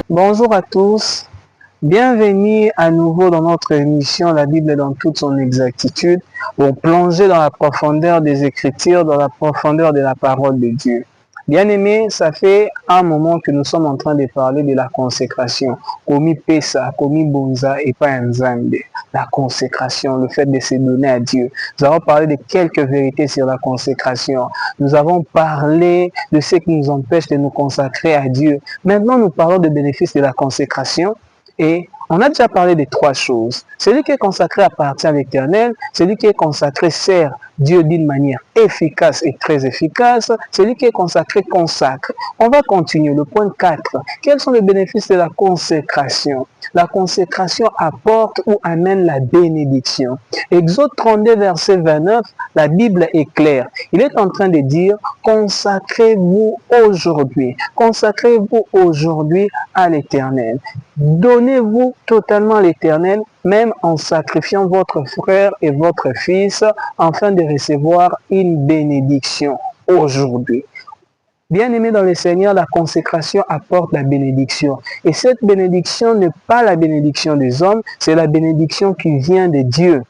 Bonjour à tous, bienvenue à nouveau dans notre émission La Bible dans toute son exactitude pour plonger dans la profondeur des Écritures, dans la profondeur de la parole de Dieu. Bien-aimés, ça fait un moment que nous sommes en train de parler de la consécration. Komi Pesa, Komi Bonza et pas Nzambe. La consécration, le fait de se donner à Dieu. Nous avons parlé de quelques vérités sur la consécration. Nous avons parlé de ce qui nous empêche de nous consacrer à Dieu. Maintenant, nous parlons des bénéfices de la consécration et on a déjà parlé de trois choses. Celui qui est consacré appartient à l'Éternel, celui qui est consacré sert Dieu d'une manière efficace et très efficace, celui qui est consacré consacre. On va continuer, le point 4. Quels sont les bénéfices de la consécration? La consécration apporte ou amène la bénédiction. Exode 32, verset 29, la Bible est claire. Il est en train de dire, consacrez-vous aujourd'hui. Consacrez-vous aujourd'hui à l'Éternel. Donnez-vous totalement à l'Éternel, même en sacrifiant votre frère et votre fils, afin de recevoir une bénédiction aujourd'hui. Bien-aimé dans le Seigneur, la consécration apporte la bénédiction. Et cette bénédiction n'est pas la bénédiction des hommes, c'est la bénédiction qui vient de Dieu.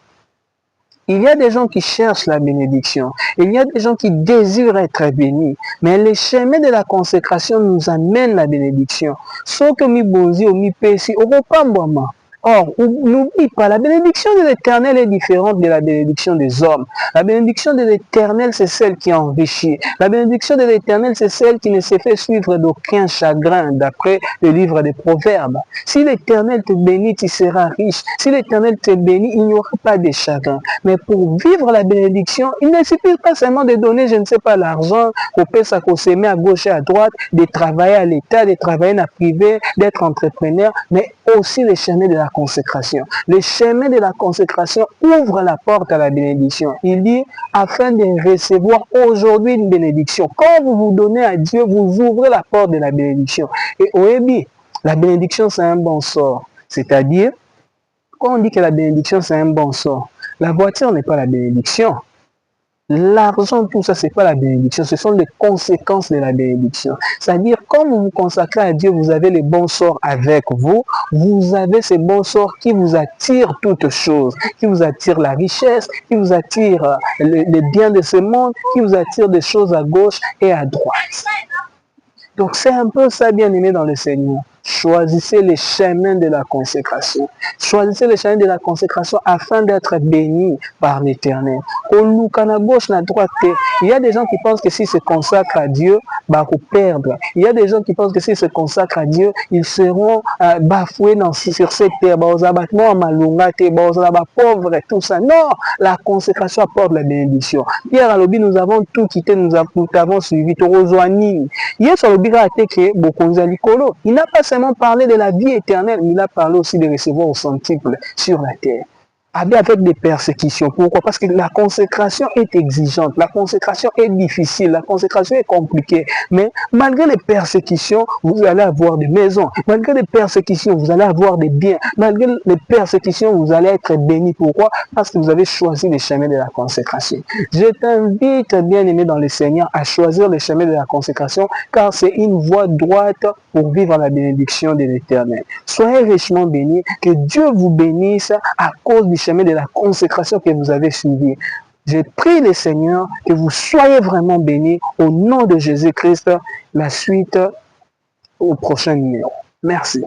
Il y a des gens qui cherchent la bénédiction. Il y a des gens qui désirent être bénis. Mais les chemins de la consécration nous amènent la bénédiction. Sauf que mi bonzi ou mi pesi, au pas moi. Or, n'oublie pas, la bénédiction de l'Éternel est différente de la bénédiction des hommes. La bénédiction de l'Éternel, c'est celle qui enrichit. La bénédiction de l'Éternel, c'est celle qui ne se fait suivre d'aucun chagrin, d'après le livre des Proverbes. Si l'Éternel te bénit, tu seras riche. Si l'Éternel te bénit, il n'y aura pas de chagrin. Mais pour vivre la bénédiction, il ne suffit pas seulement de donner, je ne sais pas, l'argent, qu'on peut s'aimer à gauche et à droite, de travailler à l'État, de travailler dans le privé, d'être entrepreneur, mais aussi les chemins de la consécration. Les chemins de la consécration ouvrent la porte à la bénédiction. Il dit, afin de recevoir aujourd'hui une bénédiction. Quand vous vous donnez à Dieu, vous ouvrez la porte de la bénédiction. Et au Hébi, la bénédiction, c'est un bon sort. C'est-à-dire, quand on dit que la bénédiction, c'est un bon sort, la voiture n'est pas la bénédiction. L'argent, tout ça, c'est pas la bénédiction, ce sont les conséquences de la bénédiction. C'est-à-dire, quand vous vous consacrez à Dieu, vous avez les bons sorts avec vous, vous avez ces bons sorts qui vous attirent toutes choses, qui vous attirent la richesse, qui vous attirent les biens de ce monde, qui vous attirent des choses à gauche et à droite. Donc, c'est un peu ça, bien-aimé dans le Seigneur. Choisissez les chemins de la consécration. Choisissez les chemins de la consécration afin d'être bénis par l'Éternel. Il y a des gens qui pensent que s'ils se consacrent à Dieu, bah, pour perdre. Il y a des gens qui pensent que s'ils se consacrent à Dieu, ils seront bafoués sur cette terre. Pauvres et tout ça. Non, la consécration apporte la bénédiction. Pierre Alobi, nous avons tout quitté, nous avons suivi. Il n'a pas seulement parlé de la vie éternelle, mais il a parlé aussi de recevoir au centuple sur la terre. Avec des persécutions. Pourquoi? Parce que la consécration est exigeante, la consécration est difficile, la consécration est compliquée. Mais malgré les persécutions, vous allez avoir des maisons. Malgré les persécutions, vous allez avoir des biens. Malgré les persécutions, vous allez être bénis. Pourquoi? Parce que vous avez choisi les chemins de la consécration. Je t'invite, bien-aimé dans le Seigneur, à choisir les chemins de la consécration, car c'est une voie droite pour vivre la bénédiction de l'Éternel. Soyez richement bénis, que Dieu vous bénisse à cause du chemin de la consécration que vous avez suivi. Je prie le Seigneur que vous soyez vraiment bénis au nom de Jésus-Christ. La suite au prochain numéro. Merci.